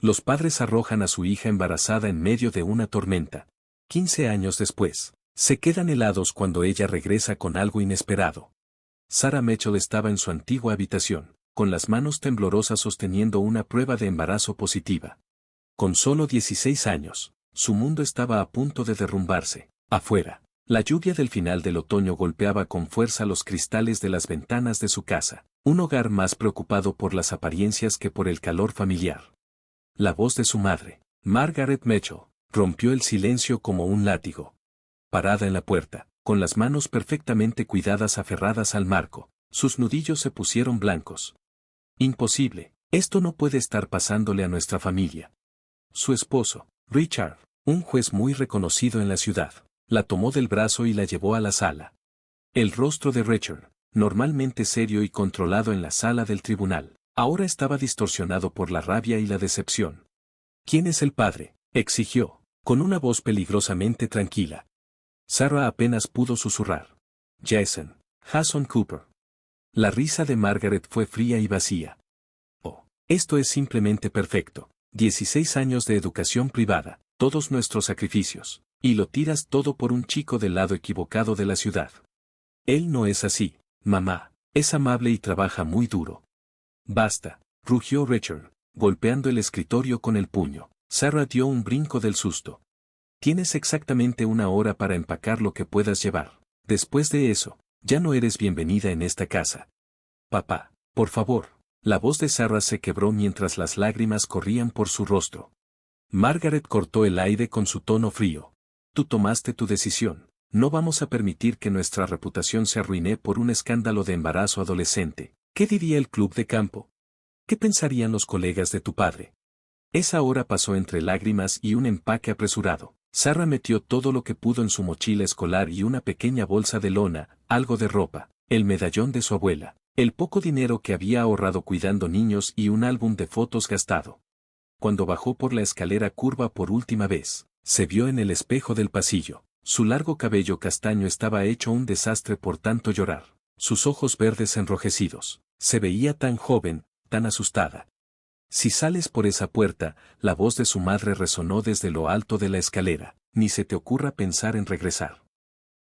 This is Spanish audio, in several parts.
Los padres arrojan a su hija embarazada en medio de una tormenta. 15 años después, se quedan helados cuando ella regresa con algo inesperado. Sarah Mitchell estaba en su antigua habitación, con las manos temblorosas sosteniendo una prueba de embarazo positiva. Con solo 16 años, su mundo estaba a punto de derrumbarse. Afuera, la lluvia del final del otoño golpeaba con fuerza los cristales de las ventanas de su casa, un hogar más preocupado por las apariencias que por el calor familiar. La voz de su madre, Margaret Mitchell, rompió el silencio como un látigo. Parada en la puerta, con las manos perfectamente cuidadas aferradas al marco, sus nudillos se pusieron blancos. Imposible, esto no puede estar pasándole a nuestra familia. Su esposo, Richard, un juez muy reconocido en la ciudad, la tomó del brazo y la llevó a la sala. El rostro de Richard, normalmente serio y controlado en la sala del tribunal, ahora estaba distorsionado por la rabia y la decepción. ¿Quién es el padre?, exigió, con una voz peligrosamente tranquila. Sarah apenas pudo susurrar. Jason Cooper. La risa de Margaret fue fría y vacía. Oh, esto es simplemente perfecto. 16 años de educación privada, todos nuestros sacrificios, y lo tiras todo por un chico del lado equivocado de la ciudad. Él no es así, mamá, es amable y trabaja muy duro. Basta, rugió Richard, golpeando el escritorio con el puño. Sarah dio un brinco del susto. Tienes exactamente 1 hora para empacar lo que puedas llevar. Después de eso, ya no eres bienvenida en esta casa. Papá, por favor. La voz de Sarah se quebró mientras las lágrimas corrían por su rostro. Margaret cortó el aire con su tono frío. Tú tomaste tu decisión. No vamos a permitir que nuestra reputación se arruine por un escándalo de embarazo adolescente. ¿Qué diría el club de campo? ¿Qué pensarían los colegas de tu padre? Esa hora pasó entre lágrimas y un empaque apresurado. Sarah metió todo lo que pudo en su mochila escolar y una pequeña bolsa de lona, algo de ropa, el medallón de su abuela, el poco dinero que había ahorrado cuidando niños y un álbum de fotos gastado. Cuando bajó por la escalera curva por última vez, se vio en el espejo del pasillo. Su largo cabello castaño estaba hecho un desastre por tanto llorar. Sus ojos verdes enrojecidos. Se veía tan joven, tan asustada. Si sales por esa puerta, la voz de su madre resonó desde lo alto de la escalera, ni se te ocurra pensar en regresar.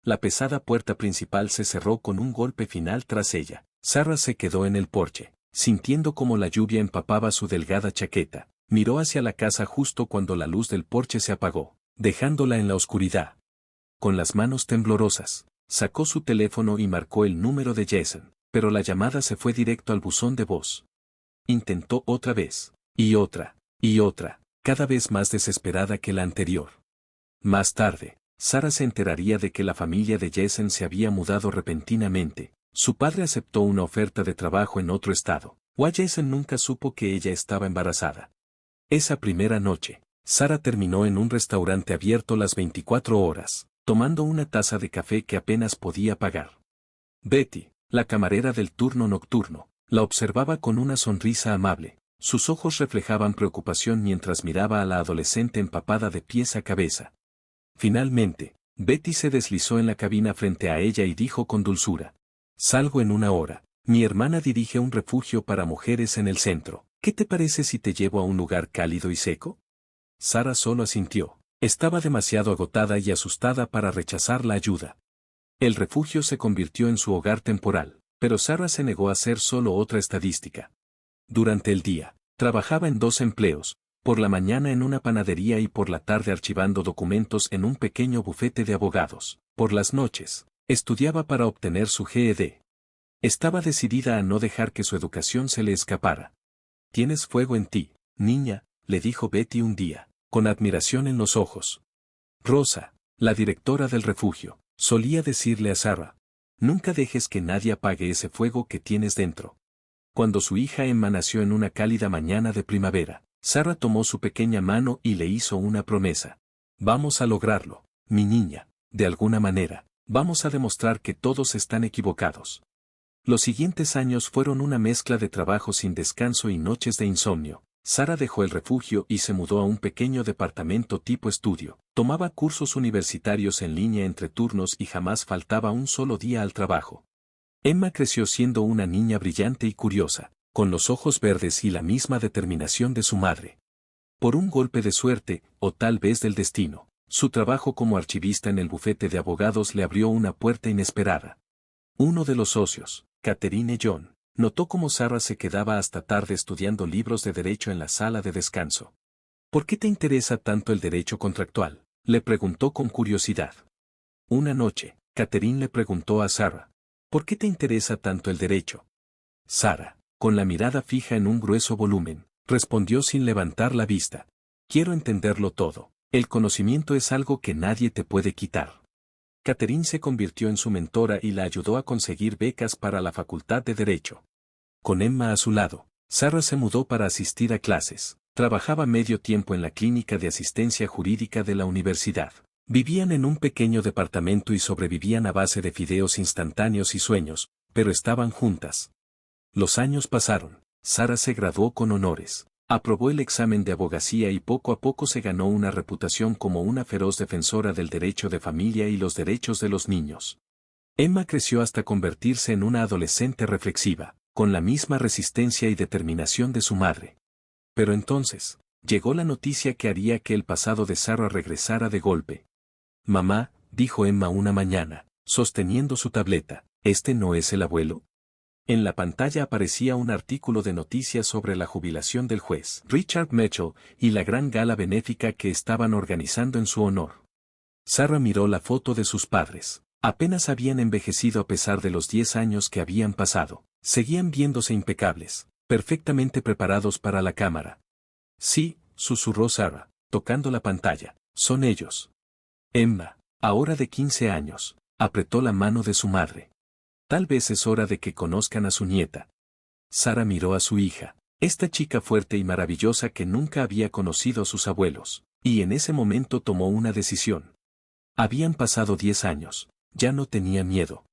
La pesada puerta principal se cerró con un golpe final tras ella. Sarah se quedó en el porche, sintiendo como la lluvia empapaba su delgada chaqueta. Miró hacia la casa justo cuando la luz del porche se apagó, dejándola en la oscuridad. Con las manos temblorosas, sacó su teléfono y marcó el número de Jason, pero la llamada se fue directo al buzón de voz. Intentó otra vez, y otra, cada vez más desesperada que la anterior. Más tarde, Sarah se enteraría de que la familia de Jason se había mudado repentinamente. Su padre aceptó una oferta de trabajo en otro estado. Jason nunca supo que ella estaba embarazada. Esa primera noche, Sarah terminó en un restaurante abierto las 24 horas, tomando una taza de café que apenas podía pagar. Betty, la camarera del turno nocturno, la observaba con una sonrisa amable. Sus ojos reflejaban preocupación mientras miraba a la adolescente empapada de pies a cabeza. Finalmente, Betty se deslizó en la cabina frente a ella y dijo con dulzura: «Salgo en 1 hora. Mi hermana dirige un refugio para mujeres en el centro. ¿Qué te parece si te llevo a un lugar cálido y seco?» Sarah solo asintió. Estaba demasiado agotada y asustada para rechazar la ayuda. El refugio se convirtió en su hogar temporal, pero Sarah se negó a ser solo otra estadística. Durante el día, trabajaba en 2 empleos, por la mañana en una panadería y por la tarde archivando documentos en un pequeño bufete de abogados. Por las noches, estudiaba para obtener su GED. Estaba decidida a no dejar que su educación se le escapara. «Tienes fuego en ti, niña», le dijo Betty un día, con admiración en los ojos. Rosa, la directora del refugio, solía decirle a Sarah: «Nunca dejes que nadie apague ese fuego que tienes dentro». Cuando su hija Emma nació en una cálida mañana de primavera, Sarah tomó su pequeña mano y le hizo una promesa. «Vamos a lograrlo, mi niña, de alguna manera, vamos a demostrar que todos están equivocados». Los siguientes años fueron una mezcla de trabajo sin descanso y noches de insomnio. Sarah dejó el refugio y se mudó a un pequeño departamento tipo estudio. Tomaba cursos universitarios en línea entre turnos y jamás faltaba un solo día al trabajo. Emma creció siendo una niña brillante y curiosa, con los ojos verdes y la misma determinación de su madre. Por un golpe de suerte, o tal vez del destino, su trabajo como archivista en el bufete de abogados le abrió una puerta inesperada. Uno de los socios, Catherine John, notó cómo Sarah se quedaba hasta tarde estudiando libros de derecho en la sala de descanso. ¿Por qué te interesa tanto el derecho contractual?, le preguntó con curiosidad. Una noche, Catherine le preguntó a Sarah, ¿por qué te interesa tanto el derecho? Sarah, con la mirada fija en un grueso volumen, respondió sin levantar la vista. Quiero entenderlo todo. El conocimiento es algo que nadie te puede quitar. Catherine se convirtió en su mentora y la ayudó a conseguir becas para la Facultad de Derecho. Con Emma a su lado, Sarah se mudó para asistir a clases. Trabajaba medio tiempo en la clínica de asistencia jurídica de la universidad. Vivían en un pequeño departamento y sobrevivían a base de fideos instantáneos y sueños, pero estaban juntas. Los años pasaron. Sarah se graduó con honores. Aprobó el examen de abogacía y poco a poco se ganó una reputación como una feroz defensora del derecho de familia y los derechos de los niños. Emma creció hasta convertirse en una adolescente reflexiva, con la misma resistencia y determinación de su madre. Pero entonces, llegó la noticia que haría que el pasado de Sarah regresara de golpe. Mamá, dijo Emma una mañana, sosteniendo su tableta, ¿este no es el abuelo? En la pantalla aparecía un artículo de noticias sobre la jubilación del juez Richard Mitchell y la gran gala benéfica que estaban organizando en su honor. Sarah miró la foto de sus padres. Apenas habían envejecido a pesar de los 10 años que habían pasado. Seguían viéndose impecables, perfectamente preparados para la cámara. Sí, susurró Sarah, tocando la pantalla, son ellos. Emma, ahora de 15 años, apretó la mano de su madre. Tal vez es hora de que conozcan a su nieta. Sarah miró a su hija, esta chica fuerte y maravillosa que nunca había conocido a sus abuelos, y en ese momento tomó una decisión. Habían pasado 10 años, ya no tenía miedo.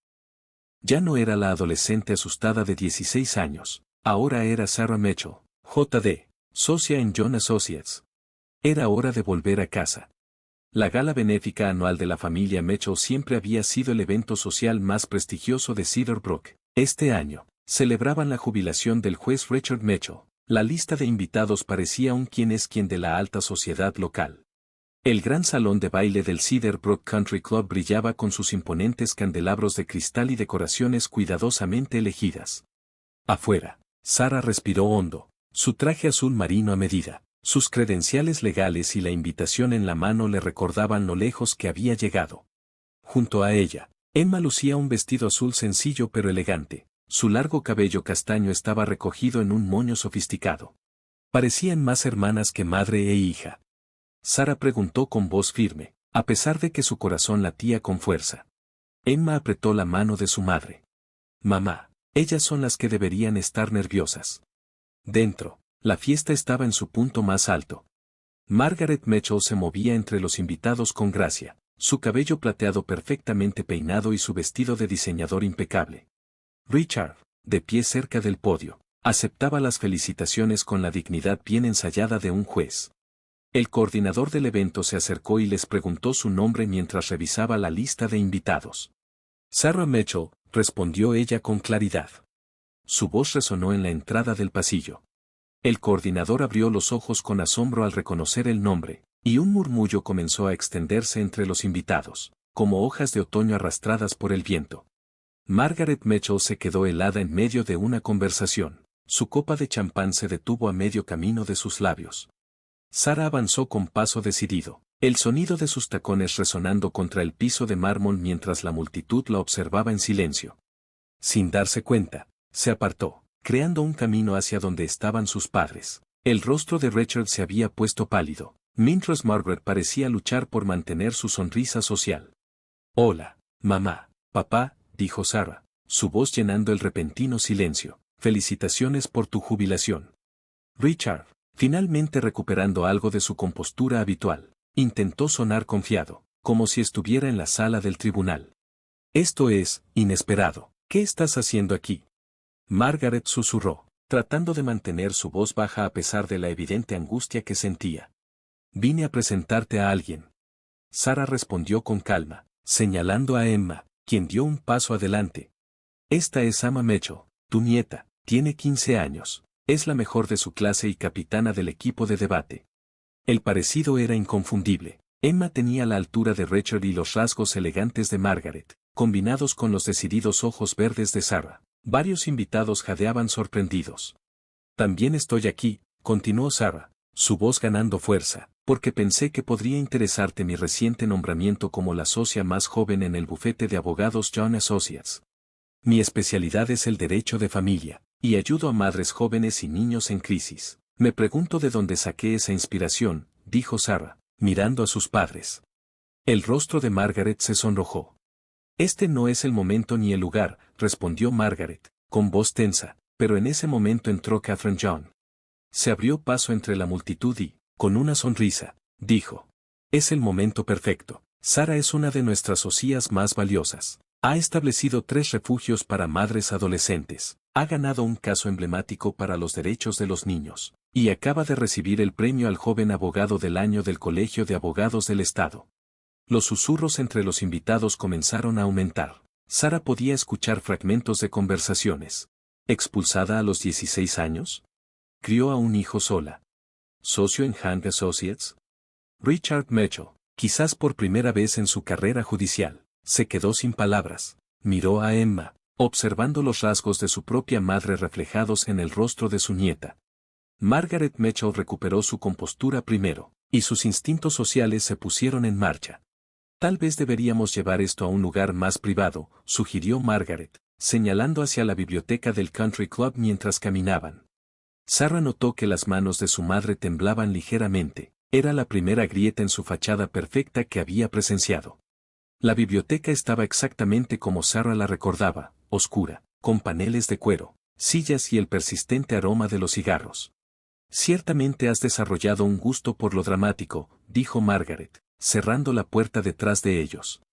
Ya no era la adolescente asustada de 16 años, ahora era Sarah Mitchell, J.D., socia en John Associates. Era hora de volver a casa. La gala benéfica anual de la familia Mitchell siempre había sido el evento social más prestigioso de Cedar Brook. Este año, celebraban la jubilación del juez Richard Mitchell. La lista de invitados parecía un quién es quién de la alta sociedad local. El gran salón de baile del Cedar Brook Country Club brillaba con sus imponentes candelabros de cristal y decoraciones cuidadosamente elegidas. Afuera, Sarah respiró hondo, su traje azul marino a medida. Sus credenciales legales y la invitación en la mano le recordaban lo lejos que había llegado. Junto a ella, Emma lucía un vestido azul sencillo pero elegante. Su largo cabello castaño estaba recogido en un moño sofisticado. Parecían más hermanas que madre e hija. Sarah preguntó con voz firme, a pesar de que su corazón latía con fuerza. Emma apretó la mano de su madre. Mamá, ellas son las que deberían estar nerviosas. Dentro. La fiesta estaba en su punto más alto. Margaret Mitchell se movía entre los invitados con gracia, su cabello plateado perfectamente peinado y su vestido de diseñador impecable. Richard, de pie cerca del podio, aceptaba las felicitaciones con la dignidad bien ensayada de un juez. El coordinador del evento se acercó y les preguntó su nombre mientras revisaba la lista de invitados. Sarah Mitchell, respondió ella con claridad. Su voz resonó en la entrada del pasillo. El coordinador abrió los ojos con asombro al reconocer el nombre, y un murmullo comenzó a extenderse entre los invitados, como hojas de otoño arrastradas por el viento. Margaret Mitchell se quedó helada en medio de una conversación. Su copa de champán se detuvo a medio camino de sus labios. Sarah avanzó con paso decidido, el sonido de sus tacones resonando contra el piso de mármol mientras la multitud la observaba en silencio. Sin darse cuenta, se apartó, creando un camino hacia donde estaban sus padres. El rostro de Richard se había puesto pálido, mientras Margaret parecía luchar por mantener su sonrisa social. Hola, mamá, papá, dijo Sarah, su voz llenando el repentino silencio. Felicitaciones por tu jubilación. Richard, finalmente recuperando algo de su compostura habitual, intentó sonar confiado, como si estuviera en la sala del tribunal. Esto es inesperado. ¿Qué estás haciendo aquí? Margaret susurró, tratando de mantener su voz baja a pesar de la evidente angustia que sentía. Vine a presentarte a alguien. Sarah respondió con calma, señalando a Emma, quien dio un paso adelante. Esta es Emma Mitchell, tu nieta, tiene 15 años, es la mejor de su clase y capitana del equipo de debate. El parecido era inconfundible. Emma tenía la altura de Rachel y los rasgos elegantes de Margaret, combinados con los decididos ojos verdes de Sarah. Varios invitados jadeaban sorprendidos. También estoy aquí, continuó Sarah, su voz ganando fuerza, porque pensé que podría interesarte mi reciente nombramiento como la socia más joven en el bufete de abogados Young Associates. Mi especialidad es el derecho de familia, y ayudo a madres jóvenes y niños en crisis. Me pregunto de dónde saqué esa inspiración, dijo Sarah, mirando a sus padres. El rostro de Margaret se sonrojó. Este no es el momento ni el lugar, respondió Margaret, con voz tensa, pero en ese momento entró Catherine Young. Se abrió paso entre la multitud y, con una sonrisa, dijo: es el momento perfecto. Sarah es una de nuestras socias más valiosas. Ha establecido 3 refugios para madres adolescentes, ha ganado un caso emblemático para los derechos de los niños, y acaba de recibir el premio al joven abogado del año del Colegio de Abogados del Estado. Los susurros entre los invitados comenzaron a aumentar. Sarah podía escuchar fragmentos de conversaciones. ¿Expulsada a los 16 años? ¿Crió a un hijo sola? ¿Socio en Young Associates? Richard Mitchell, quizás por primera vez en su carrera judicial, se quedó sin palabras. Miró a Emma, observando los rasgos de su propia madre reflejados en el rostro de su nieta. Margaret Mitchell recuperó su compostura primero, y sus instintos sociales se pusieron en marcha. Tal vez deberíamos llevar esto a un lugar más privado, sugirió Margaret, señalando hacia la biblioteca del Country Club mientras caminaban. Sarah notó que las manos de su madre temblaban ligeramente. Era la primera grieta en su fachada perfecta que había presenciado. La biblioteca estaba exactamente como Sarah la recordaba, oscura, con paneles de cuero, sillas y el persistente aroma de los cigarros. Ciertamente has desarrollado un gusto por lo dramático, dijo Margaret, cerrando la puerta detrás de ellos.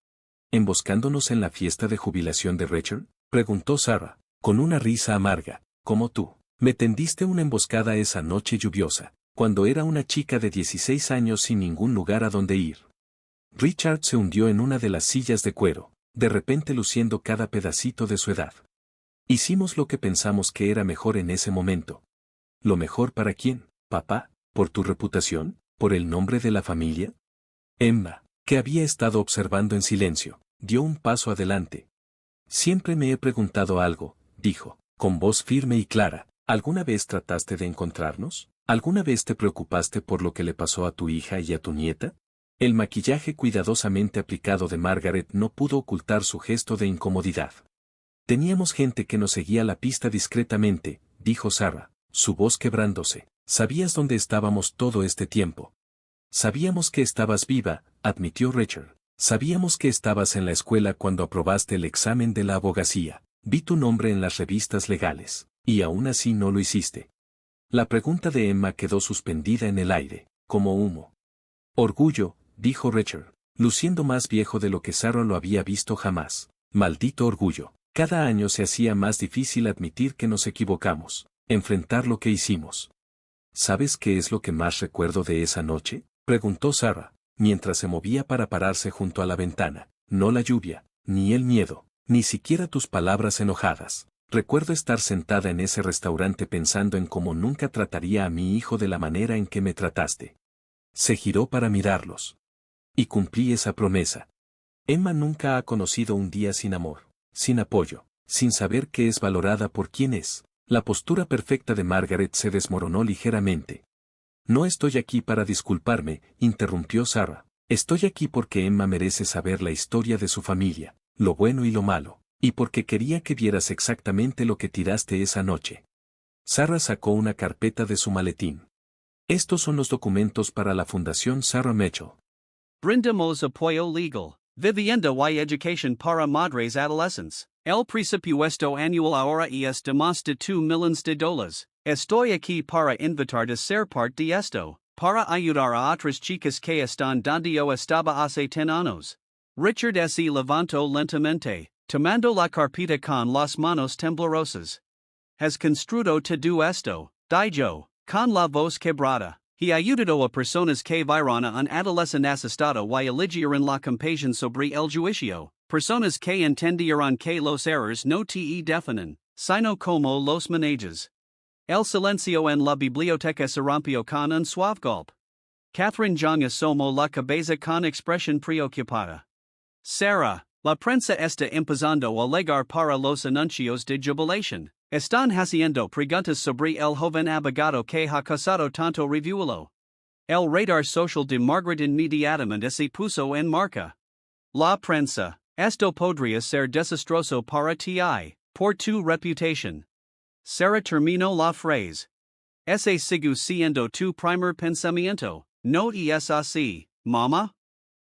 ¿Emboscándonos en la fiesta de jubilación de Rachel?, preguntó Sarah, con una risa amarga, como tú. Me tendiste una emboscada esa noche lluviosa, cuando era una chica de 16 años sin ningún lugar a donde ir. Richard se hundió en una de las sillas de cuero, de repente luciendo cada pedacito de su edad. Hicimos lo que pensamos que era mejor en ese momento. ¿Lo mejor para quién, papá? ¿Por tu reputación? ¿Por el nombre de la familia? Emma, que había estado observando en silencio, dio un paso adelante. Siempre me he preguntado algo, dijo, con voz firme y clara. ¿Alguna vez trataste de encontrarnos? ¿Alguna vez te preocupaste por lo que le pasó a tu hija y a tu nieta? El maquillaje cuidadosamente aplicado de Margaret no pudo ocultar su gesto de incomodidad. Teníamos gente que nos seguía la pista discretamente, dijo Sarah, su voz quebrándose. ¿Sabías dónde estábamos todo este tiempo? Sabíamos que estabas viva, admitió Rachel. Sabíamos que estabas en la escuela cuando aprobaste el examen de la abogacía. Vi tu nombre en las revistas legales. Y aún así no lo hiciste. La pregunta de Emma quedó suspendida en el aire, como humo. Orgullo, dijo Rachel, luciendo más viejo de lo que Sarah lo había visto jamás. Maldito orgullo. Cada año se hacía más difícil admitir que nos equivocamos, enfrentar lo que hicimos. ¿Sabes qué es lo que más recuerdo de esa noche?, preguntó Sarah, mientras se movía para pararse junto a la ventana. No la lluvia, ni el miedo, ni siquiera tus palabras enojadas. Recuerdo estar sentada en ese restaurante pensando en cómo nunca trataría a mi hijo de la manera en que me trataste. Se giró para mirarlos. Y cumplí esa promesa. Emma nunca ha conocido un día sin amor, sin apoyo, sin saber que es valorada por quien es. La postura perfecta de Margaret se desmoronó ligeramente. No estoy aquí para disculparme, interrumpió Sarah. Estoy aquí porque Emma merece saber la historia de su familia, lo bueno y lo malo. Y porque quería que vieras exactamente lo que tiraste esa noche. Sarah sacó una carpeta de su maletín. Estos son los documentos para la Fundación Sarah Mitchell. Brindamos apoyo legal. Vivienda y educación para madres adolescentes. El presupuesto anual ahora es de más de $2 million. Estoy aquí para invitar a ser parte de esto, para ayudar a otras chicas que están donde yo estaba hace 10 años. Richard se levantó lentamente, tomando la carpeta con las manos temblorosas. Has construido todo esto, dijo, con la voz quebrada. Y ayudado a personas que vieron a un adolescente asustado y eligieron la compasión sobre el juicio, personas que entendieron que los errores no te definen, sino como los manejas. El silencio en la biblioteca se rompió con un suave golpe. Catherine Jong asomo la cabeza con expresión preocupada. Sarah, la prensa está empezando a llegar para los anuncios de jubilación. Están haciendo preguntas sobre el joven abogado que ha causado tanto revuelo. El radar social de Margaret inmediatamente se puso en marcha. La prensa, esto podría ser desastroso para ti, por tu reputación. Sarah terminó la frase. Ese sigue siendo tu primer pensamiento, no es así, mamá?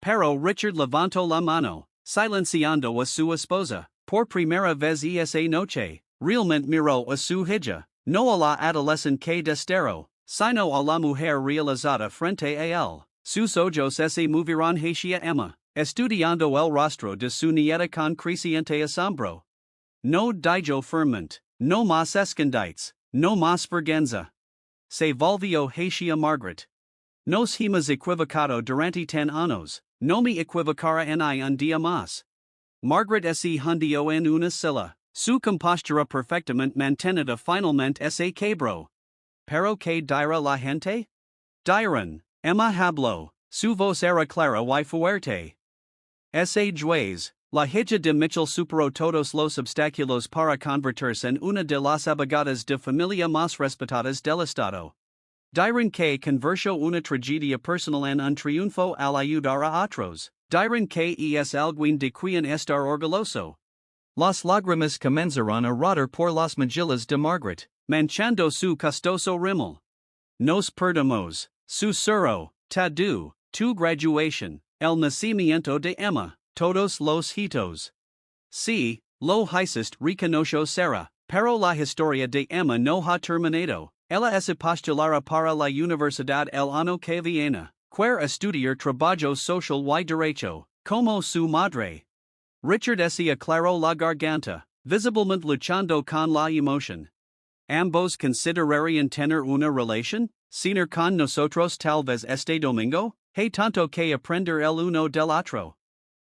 Pero Richard levantó la mano, silenciando a su esposa. Por primera vez esa noche, realmente miró a su hija, no a la adolescente que desterró, sino a la mujer realizada frente a él. Sus ojos se movieron hacia Emma, estudiando el rostro de su nieta con creciente asombro. No dijo firmemente, no más escondites, no más vergüenza. Se volvió hacia Margaret. Nos hemos equivocado durante 10 años, no me equivocara en un día más. Margaret se hundió en una silla, su compostura perfectamente mantenida finalmente se quebró. ¿Pero qué dirá la gente? Dirán, Emma habló, su voz era clara y fuerte. Ese juez, la hija de Mitchell superó todos los obstáculos para convertirse en una de las abogadas de familia más respetadas del estado. Dirán que convirtió una tragedia personal en un triunfo al ayudar a otros. Dirán que es alguien de quien estar orgulloso. Las lágrimas comenzaron a rodar por las mejillas de Margaret, manchando su costoso rímel. Nos perdemos, susurró, Tadu, tu graduación, el nacimiento de Emma, todos los hitos. Sí, lo hiciste, reconoció Sarah, pero la historia de Emma no ha terminado. Ella es postulara para la universidad el año que viene, quer estudiar trabajo social y derecho, como su madre. Richard se aclaró la garganta, visiblemente luchando con la emoción. ¿Ambos considerarían tener una relación? ¿Cenar con nosotros tal vez este domingo? Hay tanto que aprender el uno del otro.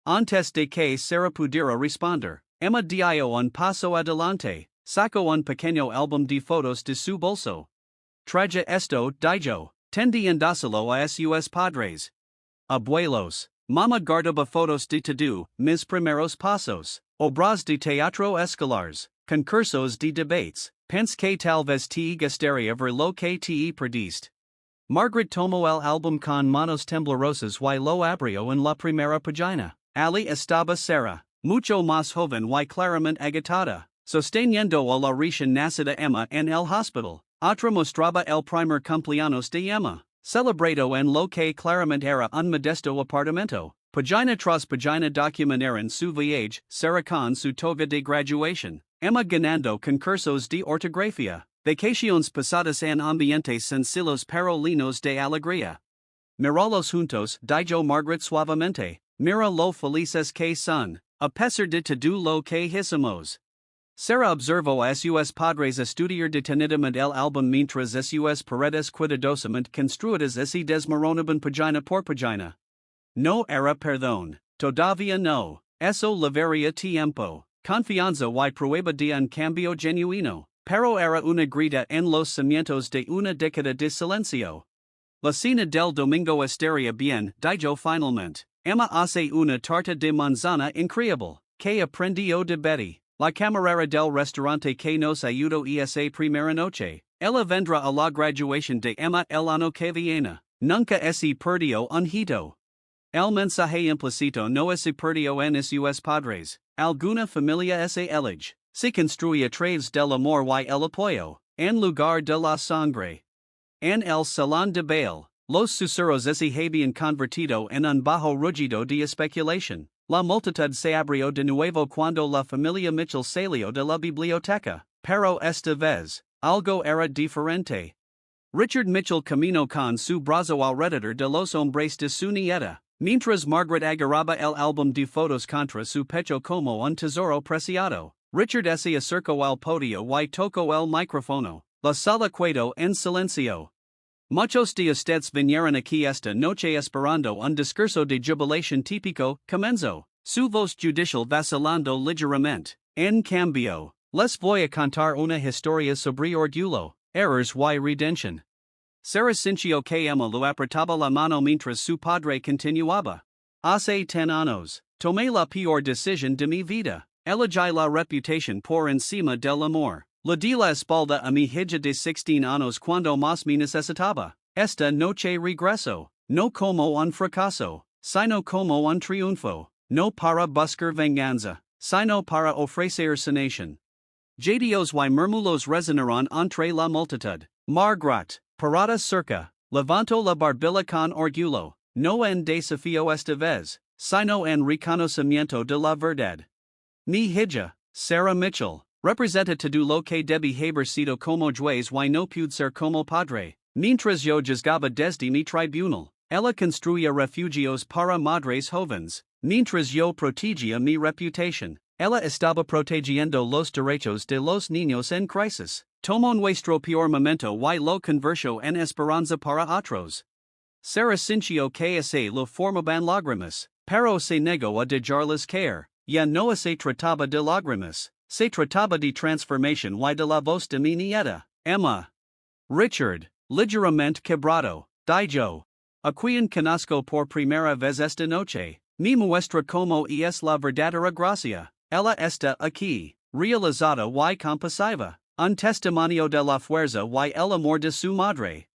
Antes de que Sarah pudiera responder, Emma dio un paso adelante, sacó un pequeño álbum de fotos de su bolso. Traje esto, dijo, tendiéndoselo a sus padres. Abuelos, mamá guardaba fotos de todo, mis primeros pasos, obras de teatro escolares, concursos de debates, pense que tal vez te gustaría ver lo que te perdiste. Margaret tomó el álbum con manos temblorosas y lo abrió en la primera página. Ali estaba Sarah, mucho más joven y claramente agitada, sosteniendo a la recién nacida Emma en el hospital. Otra mostraba el primer cumpleaños de Emma, celebrado en lo que claramente era un modesto apartamento. Página tras página documentaron su viaje, Sarah con su toga de graduación, Emma ganando concursos de ortografía, vacaciones pasadas en ambientes sencillos pero llenos de alegría. Miralos juntos, dijo Margaret suavemente, mira lo felices que son, a pesar de todo lo que hicimos. Sarah observó a sus padres estudiar detenidamente el álbum mientras sus paredes cuidadosamente construidas se desmoronaban página por página. No era perdón, todavía no, eso llevaría tiempo, confianza y prueba de un cambio genuino, pero era una grita en los cimientos de una década de silencio. La cena del domingo estaría bien, dijo finalmente. Emma hace una tarta de manzana increíble, que aprendió de Betty, la camarera del restaurante que nos ayudó esa primera noche. Ella vendrá a la graduación de Emma el año que viene, nunca se perdió un hito. El mensaje implícito no se perdió en sus padres, alguna familia se elige, se construye a través del amor y el apoyo, en lugar de la sangre. En el salón de baile, los susurros se habían convertido en un bajo rugido de especulación. La multitud se abrió de nuevo cuando la familia Mitchell salió de la biblioteca, pero esta vez, algo era diferente. Richard Mitchell caminó con su brazo alrededor de los hombres de su nieta, mientras Margaret agarraba el álbum de fotos contra su pecho como un tesoro preciado. Richard se acercó al podio y tocó el micrófono. La sala quedó en silencio. Muchos de ustedes vinieron aquí esta noche esperando un discurso de jubilación típico, comenzó, su voz judicial vacilando ligeramente. En cambio, les voy a contar una historia sobre orgullo, errors y redención. Sarah Cincio que ema lo apretaba la mano mientras su padre continuaba. Hace 10 años, tomé la peor decisión de mi vida. Elegí la reputación por encima del amor. Le di la espalda a mi hija de 16 años cuando más me necesitaba. Esta noche regreso, no como un fracaso, sino como un triunfo, no para buscar venganza, sino para ofrecer sanación. Jadios y murmulos resonaron entre la multitud. Margaret, parada cerca, levantó la barbilla con orgullo, no en desafío esta vez, sino en reconocimiento de la verdad. Mi hija, Sarah Mitchell, representa todo lo que debe haber sido como juez y no pude ser como padre. Mientras yo juzgaba desde mi tribunal, ella construía refugios para madres jóvenes. Mientras yo protegía mi reputación, ella estaba protegiendo los derechos de los niños en crisis. Tomó nuestro peor momento y lo convirtió en esperanza para otros. Sarah sintió que se lo formaban lágrimas, pero se negó a dejarlas caer. Ya no se trataba de lágrimas, se trataba de transformación y de la voz de mi nieta, Emma. Richard, ligeramente quebrado, dijo. A quien conozco por primera vez esta noche, me muestra como es la verdadera gracia. Ella está aquí, realizada y compasiva, un testimonio de la fuerza y el amor de su madre.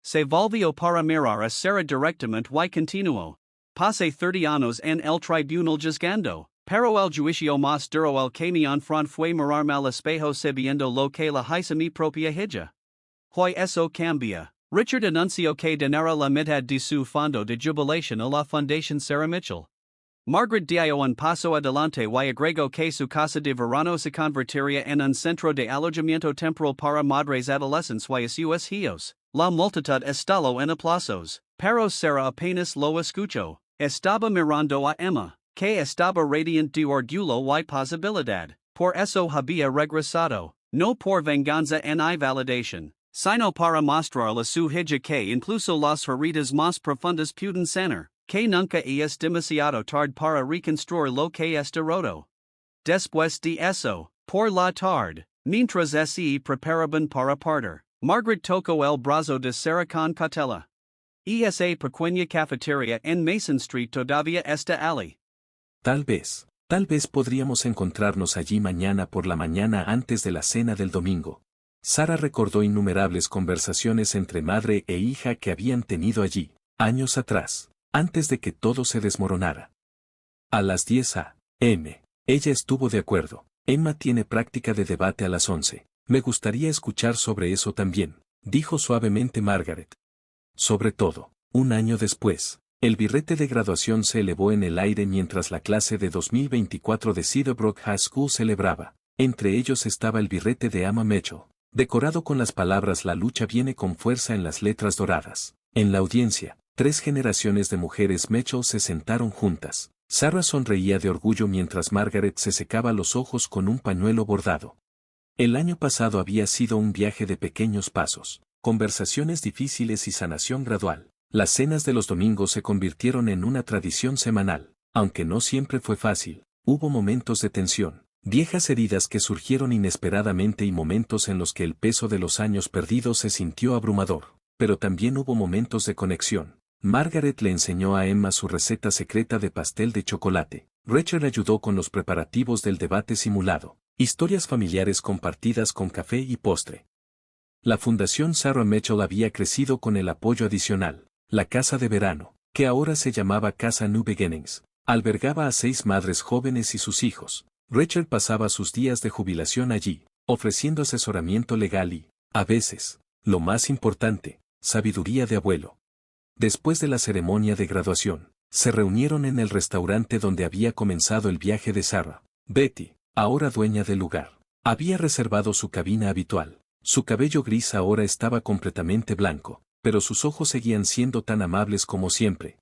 Se volvió para mirar a Sarah directamente y continuó. Pasé 30 años en el tribunal juzgando, pero el juicio más duro el que me enfront fue mirarme al espejo sabiendo lo que la hice mi propia hija. Hoy eso cambia. Richard anunció que donara la mitad de su fondo de jubilación a la Fundación Sarah Mitchell. Margaret dio un paso adelante y agregó que su casa de verano se convertiría en un centro de alojamiento temporal para madres adolescentes y sus hijos. La multitud estalló en aplausos, pero Sarah apenas lo escuchó. Estaba mirando a Emma, que estaba radiante de orgullo y posibilidad. Por eso había regresado, no por venganza en validación, sino para mostrarle a su hija que incluso las heridas más profundas pueden sanar, que nunca es demasiado tarde para reconstruir lo que está roto. Después de eso, por la tarde, mientras se preparaban para partir, Margaret tocó el brazo de Sarah con cautela. Esa pequeña cafetería en Mason Street todavía está allí. Tal vez podríamos encontrarnos allí mañana por la mañana antes de la cena del domingo. Sarah recordó innumerables conversaciones entre madre e hija que habían tenido allí, años atrás, antes de que todo se desmoronara. A las 10 a.m. Ella estuvo de acuerdo. Emma tiene práctica de debate a las 11. Me gustaría escuchar sobre eso también, dijo suavemente Margaret. Sobre todo, un año después, el birrete de graduación se elevó en el aire mientras la clase de 2024 de Cedarbrook High School celebraba. Entre ellos estaba el birrete de Emma Mitchell, decorado con las palabras "La lucha viene con fuerza" en las letras doradas. En la audiencia, 3 generaciones de mujeres Mitchell se sentaron juntas. Sarah sonreía de orgullo mientras Margaret se secaba los ojos con un pañuelo bordado. El año pasado había sido un viaje de pequeños pasos, conversaciones difíciles y sanación gradual. Las cenas de los domingos se convirtieron en una tradición semanal, aunque no siempre fue fácil. Hubo momentos de tensión, viejas heridas que surgieron inesperadamente y momentos en los que el peso de los años perdidos se sintió abrumador. Pero también hubo momentos de conexión. Margaret le enseñó a Emma su receta secreta de pastel de chocolate. Richard ayudó con los preparativos del debate simulado. Historias familiares compartidas con café y postre. La Fundación Sarah Mitchell había crecido con el apoyo adicional. La casa de verano, que ahora se llamaba Casa New Beginnings, albergaba a 6 madres jóvenes y sus hijos. Richard pasaba sus días de jubilación allí, ofreciendo asesoramiento legal y, a veces, lo más importante, sabiduría de abuelo. Después de la ceremonia de graduación, se reunieron en el restaurante donde había comenzado el viaje de Sarah. Betty, ahora dueña del lugar, había reservado su cabina habitual. Su cabello gris ahora estaba completamente blanco, pero sus ojos seguían siendo tan amables como siempre.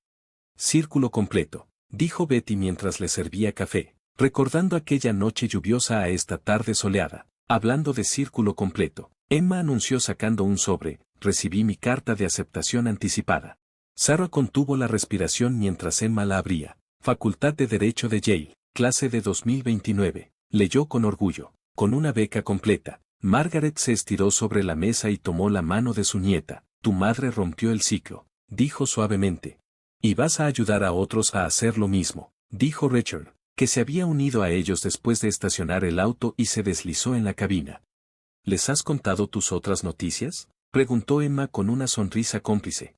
Círculo completo, dijo Betty mientras le servía café, recordando aquella noche lluviosa a esta tarde soleada. Hablando de círculo completo, Emma anunció sacando un sobre: recibí mi carta de aceptación anticipada. Sarah contuvo la respiración mientras Emma la abría. Facultad de Derecho de Yale, clase de 2029, leyó con orgullo. Con una beca completa. Margaret se estiró sobre la mesa y tomó la mano de su nieta. Tu madre rompió el ciclo, dijo suavemente. Y vas a ayudar a otros a hacer lo mismo, dijo Richard, que se había unido a ellos después de estacionar el auto y se deslizó en la cabina. ¿Les has contado tus otras noticias?, preguntó Emma con una sonrisa cómplice.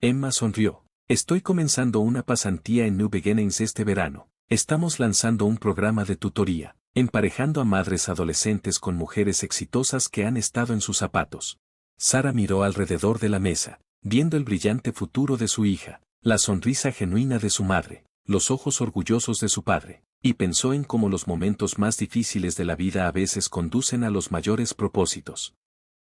Emma sonrió. Estoy comenzando una pasantía en New Beginnings este verano. Estamos lanzando un programa de tutoría, emparejando a madres adolescentes con mujeres exitosas que han estado en sus zapatos. Sara miró alrededor de la mesa, viendo el brillante futuro de su hija, la sonrisa genuina de su madre, los ojos orgullosos de su padre, y pensó en cómo los momentos más difíciles de la vida a veces conducen a los mayores propósitos.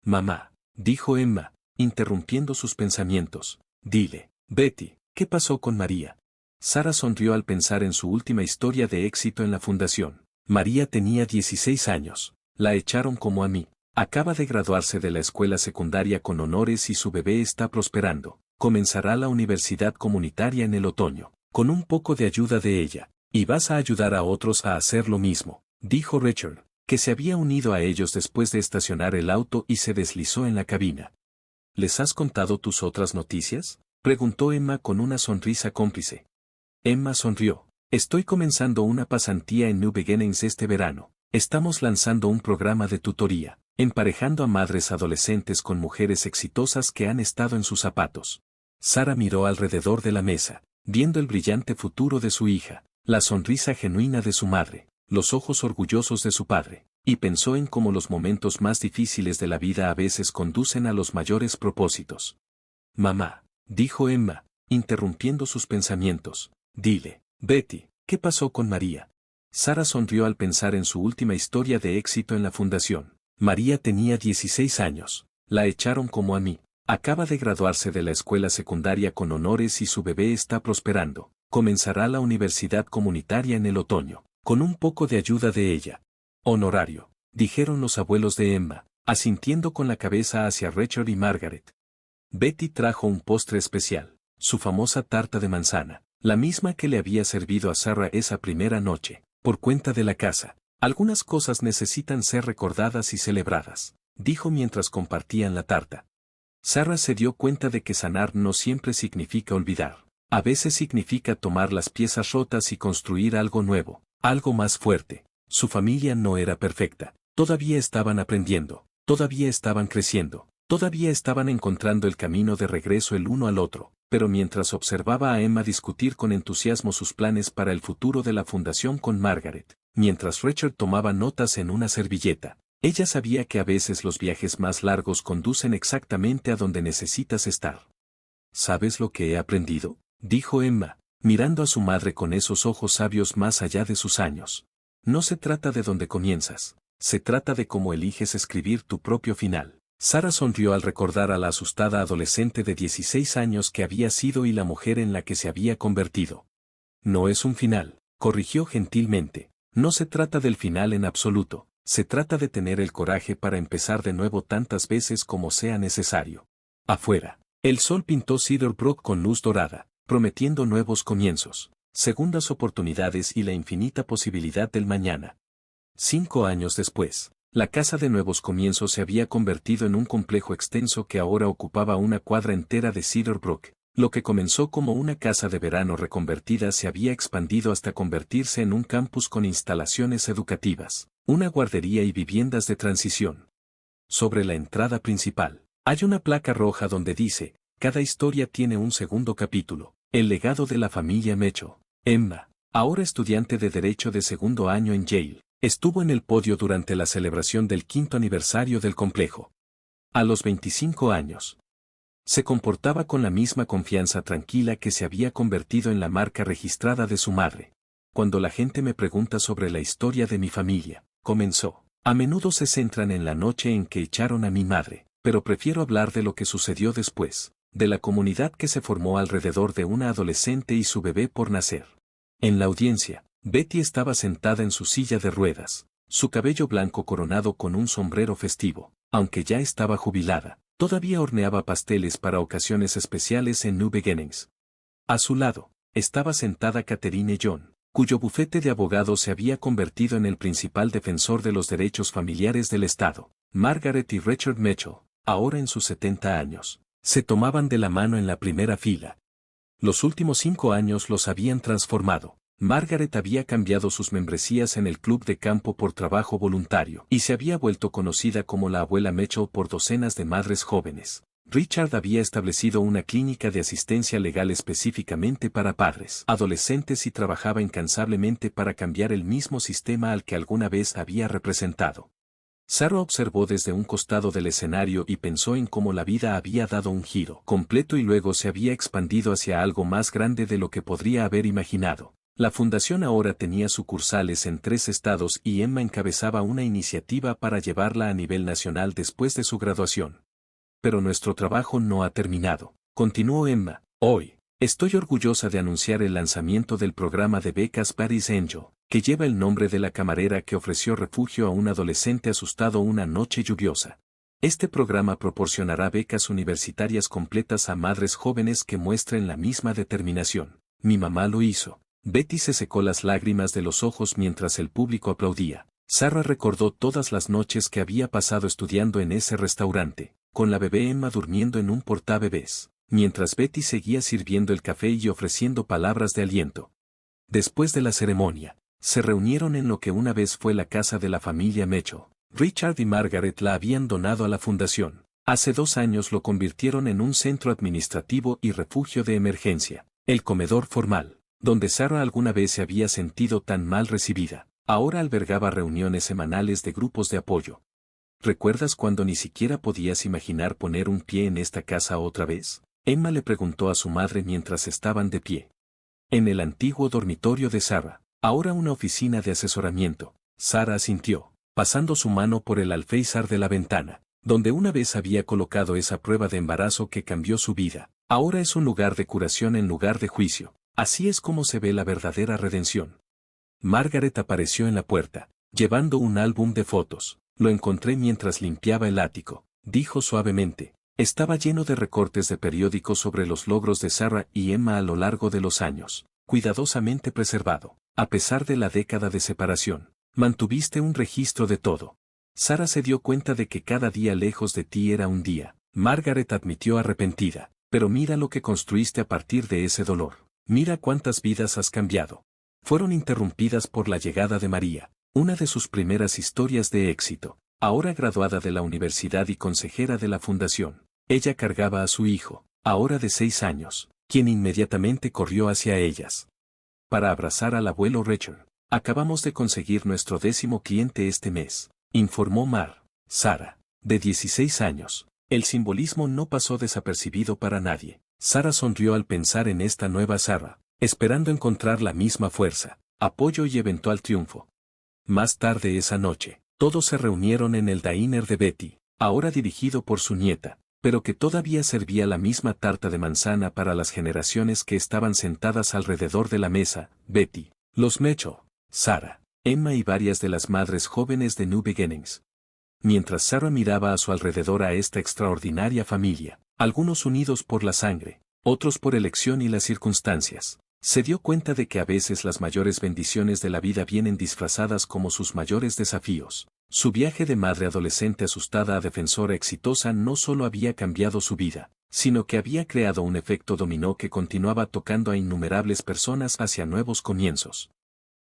Mamá, dijo Emma, interrumpiendo sus pensamientos, dile, Betty, ¿qué pasó con María? Sara sonrió al pensar en su última historia de éxito en la fundación. María tenía 16 años, la echaron como a mí, acaba de graduarse de la escuela secundaria con honores y su bebé está prosperando, comenzará la universidad comunitaria en el otoño, con un poco de ayuda de ella, y vas a ayudar a otros a hacer lo mismo, dijo Richard, que se había unido a ellos después de estacionar el auto y se deslizó en la cabina. ¿Les has contado tus otras noticias?, preguntó Emma con una sonrisa cómplice. Emma sonrió. Estoy comenzando una pasantía en New Beginnings este verano. Estamos lanzando un programa de tutoría, emparejando a madres adolescentes con mujeres exitosas que han estado en sus zapatos. Sara miró alrededor de la mesa, viendo el brillante futuro de su hija, la sonrisa genuina de su madre, los ojos orgullosos de su padre, y pensó en cómo los momentos más difíciles de la vida a veces conducen a los mayores propósitos. Mamá, dijo Emma, interrumpiendo sus pensamientos, dile, Betty, ¿qué pasó con María? Sara sonrió al pensar en su última historia de éxito en la fundación. María tenía 16 años, la echaron como a mí, acaba de graduarse de la escuela secundaria con honores y su bebé está prosperando, comenzará la universidad comunitaria en el otoño, con un poco de ayuda de ella. Honorario, dijeron los abuelos de Emma, asintiendo con la cabeza hacia Richard y Margaret. Betty trajo un postre especial, su famosa tarta de manzana, la misma que le había servido a Sara esa primera noche, por cuenta de la casa. Algunas cosas necesitan ser recordadas y celebradas, dijo mientras compartían la tarta. Sara se dio cuenta de que sanar no siempre significa olvidar. A veces significa tomar las piezas rotas y construir algo nuevo, algo más fuerte. Su familia no era perfecta, todavía estaban aprendiendo, todavía estaban creciendo. Todavía estaban encontrando el camino de regreso el uno al otro, pero mientras observaba a Emma discutir con entusiasmo sus planes para el futuro de la fundación con Margaret, mientras Richard tomaba notas en una servilleta, ella sabía que a veces los viajes más largos conducen exactamente a donde necesitas estar. ¿Sabes lo que he aprendido?, dijo Emma, mirando a su madre con esos ojos sabios más allá de sus años. No se trata de dónde comienzas, se trata de cómo eliges escribir tu propio final. Sara sonrió al recordar a la asustada adolescente de 16 años que había sido y la mujer en la que se había convertido. No es un final, corrigió gentilmente. No se trata del final en absoluto, se trata de tener el coraje para empezar de nuevo tantas veces como sea necesario. Afuera, el sol pintó Cedar Brook con luz dorada, prometiendo nuevos comienzos, segundas oportunidades y la infinita posibilidad del mañana. 5 años después, la casa de nuevos comienzos se había convertido en un complejo extenso que ahora ocupaba una cuadra entera de Cedar Brook. Lo que comenzó como una casa de verano reconvertida se había expandido hasta convertirse en un campus con instalaciones educativas, una guardería y viviendas de transición. Sobre la entrada principal, hay una placa roja donde dice, cada historia tiene un segundo capítulo, el legado de la familia Mecho. Emma, ahora estudiante de Derecho de segundo año en Yale, estuvo en el podio durante la celebración del 5º aniversario del complejo. A los 25 años, se comportaba con la misma confianza tranquila que se había convertido en la marca registrada de su madre. Cuando la gente me pregunta sobre la historia de mi familia, comenzó, a menudo se centran en la noche en que echaron a mi madre, pero prefiero hablar de lo que sucedió después, de la comunidad que se formó alrededor de una adolescente y su bebé por nacer. En la audiencia, Betty estaba sentada en su silla de ruedas, su cabello blanco coronado con un sombrero festivo, aunque ya estaba jubilada. Todavía horneaba pasteles para ocasiones especiales en New Beginnings. A su lado, estaba sentada Catherine John, cuyo bufete de abogados se había convertido en el principal defensor de los derechos familiares del Estado. Margaret y Richard Mitchell, ahora en sus 70 años, Se tomaban de la mano en la primera fila. Los últimos 5 años los habían transformado. Margaret había cambiado sus membresías en el club de campo por trabajo voluntario y se había vuelto conocida como la abuela Mitchell por docenas de madres jóvenes. Richard había establecido una clínica de asistencia legal específicamente para padres, adolescentes y trabajaba incansablemente para cambiar el mismo sistema al que alguna vez había representado. Sarah observó desde un costado del escenario y pensó en cómo la vida había dado un giro completo y luego se había expandido hacia algo más grande de lo que podría haber imaginado. La fundación ahora tenía sucursales en 3 estados y Emma encabezaba una iniciativa para llevarla a nivel nacional después de su graduación. Pero nuestro trabajo no ha terminado, continuó Emma. Hoy, estoy orgullosa de anunciar el lanzamiento del programa de becas Paris Angel, que lleva el nombre de la camarera que ofreció refugio a un adolescente asustado una noche lluviosa. Este programa proporcionará becas universitarias completas a madres jóvenes que muestren la misma determinación. Mi mamá lo hizo. Betty se secó las lágrimas de los ojos mientras el público aplaudía. Sarah recordó todas las noches que había pasado estudiando en ese restaurante, con la bebé Emma durmiendo en un portabebés, mientras Betty seguía sirviendo el café y ofreciendo palabras de aliento. Después de la ceremonia, se reunieron en lo que una vez fue la casa de la familia Mitchell. Richard y Margaret la habían donado a la fundación. Hace 2 años lo convirtieron en un centro administrativo y refugio de emergencia. El comedor formal, donde Sarah alguna vez se había sentido tan mal recibida, ahora albergaba reuniones semanales de grupos de apoyo. ¿Recuerdas cuando ni siquiera podías imaginar poner un pie en esta casa otra vez? Emma le preguntó a su madre mientras estaban de pie. En el antiguo dormitorio de Sarah, ahora una oficina de asesoramiento, Sarah asintió, pasando su mano por el alféizar de la ventana, donde una vez había colocado esa prueba de embarazo que cambió su vida. Ahora es un lugar de curación en lugar de juicio. Así es como se ve la verdadera redención. Margaret apareció en la puerta, llevando un álbum de fotos. Lo encontré mientras limpiaba el ático, dijo suavemente. Estaba lleno de recortes de periódicos sobre los logros de Sarah y Emma a lo largo de los años, cuidadosamente preservado. A pesar de la década de separación, mantuviste un registro de todo. Sarah se dio cuenta de que cada día lejos de ti era un día. Margaret admitió arrepentida. Pero mira lo que construiste a partir de ese dolor. Mira cuántas vidas has cambiado. Fueron interrumpidas por la llegada de María, una de sus primeras historias de éxito. Ahora graduada de la universidad y consejera de la fundación, ella cargaba a su hijo, ahora de 6 años, quien inmediatamente corrió hacia ellas. Para abrazar al abuelo Richard. Acabamos de conseguir nuestro 10º cliente este mes, informó Sarah, de 16 años. El simbolismo no pasó desapercibido para nadie. Sarah sonrió al pensar en esta nueva Sarah, esperando encontrar la misma fuerza, apoyo y eventual triunfo. Más tarde esa noche, todos se reunieron en el diner de Betty, ahora dirigido por su nieta, pero que todavía servía la misma tarta de manzana para las generaciones que estaban sentadas alrededor de la mesa. Betty, los Mitchell, Sarah, Emma y varias de las madres jóvenes de New Beginnings. Mientras Sarah miraba a su alrededor a esta extraordinaria familia, algunos unidos por la sangre, otros por elección y las circunstancias, se dio cuenta de que a veces las mayores bendiciones de la vida vienen disfrazadas como sus mayores desafíos. Su viaje de madre adolescente asustada a defensora exitosa no solo había cambiado su vida, sino que había creado un efecto dominó que continuaba tocando a innumerables personas hacia nuevos comienzos.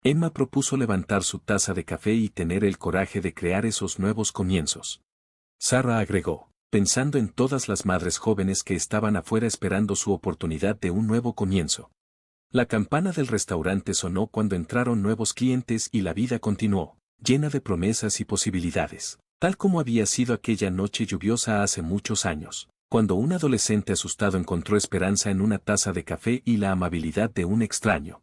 Emma propuso levantar su taza de café y tener el coraje de crear esos nuevos comienzos. Sarah agregó, pensando en todas las madres jóvenes que estaban afuera esperando su oportunidad de un nuevo comienzo. La campana del restaurante sonó cuando entraron nuevos clientes y la vida continuó, llena de promesas y posibilidades, tal como había sido aquella noche lluviosa hace muchos años, cuando un adolescente asustado encontró esperanza en una taza de café y la amabilidad de un extraño.